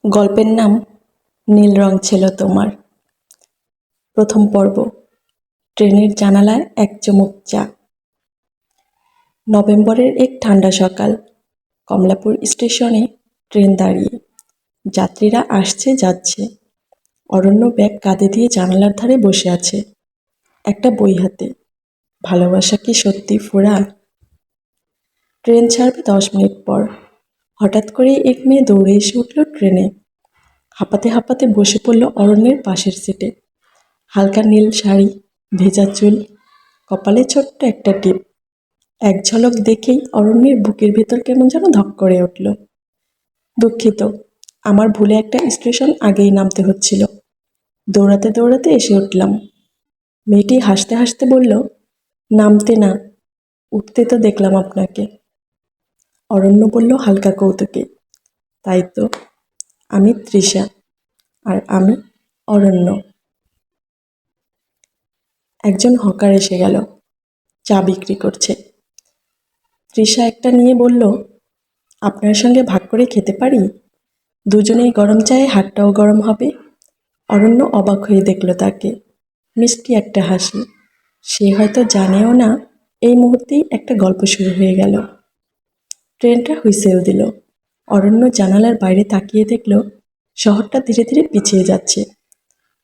গল্পের নাম নীল রং ছিল তোমার। প্রথম পর্ব। ট্রেনের জানালায় এক চুমুক চা। নভেম্বরের এক ঠান্ডা সকাল। কমলাপুর স্টেশনে ট্রেন দাঁড়িয়ে, যাত্রীরা আসছে যাচ্ছে। অরণ্য ব্যাগ কাঁধে দিয়ে জানালার ধারে বসে আছে, একটা বই হাতে। ভালোবাসা কি সত্যি ফোড়া? ট্রেন ছাড়বে 10 মিনিট পর। হঠাৎ করেই এক মেয়ে দৌড়ে এসে উঠল ট্রেনে। হাঁপাতে হাঁপাতে বসে পড়ল অরণ্যের পাশের সিটে। হালকা নীল শাড়ি, ভেজা চুল, কপালে ছোট্ট একটা টিপ। এক ঝলক দেখেই অরণ্যের বুকের ভেতর কেমন যেন ধক করে উঠল। দুঃখিত, আমার ভুলে একটা স্টেশন আগেই নামতে হচ্ছিল। দৌড়াতে দৌড়াতে এসে উঠলাম। মেয়েটি হাসতে হাসতে বলল, নামতে না, উঠতে তো দেখলাম আপনাকে। অরণ্য বলল হালকা কৌতুকে, তাই তো, আমি তৃষা, আর আমি অরণ্য। একজন হকার এসে গেল, চা বিক্রি করছে। তৃষা একটা নিয়ে বলল, আপনার সঙ্গে ভাগ করে খেতে পারি? দুজনেই গরম চায়ে হাতটাও গরম হবে। অরণ্য অবাক হয়ে দেখল তাকে। মিষ্টি একটা হাসি। সে হয়তো জানেও না এই মুহূর্তেই একটা গল্প শুরু হয়ে গেল। ট্রেনটা হুইসেল দিল। অরণ্য জানালার বাইরে তাকিয়ে দেখল শহরটা ধীরে ধীরে পিছিয়ে যাচ্ছে,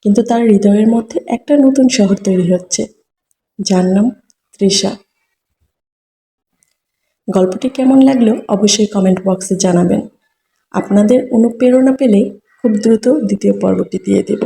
কিন্তু তার হৃদয়ের মধ্যে একটা নতুন শহর তৈরি হচ্ছে, যার নাম তৃষা। গল্পটি কেমন লাগলো অবশ্যই কমেন্ট বক্সে জানাবেন। আপনাদের অনুপ্রেরণা পেলে খুব দ্রুত দ্বিতীয় পর্বটি দিয়ে দেব।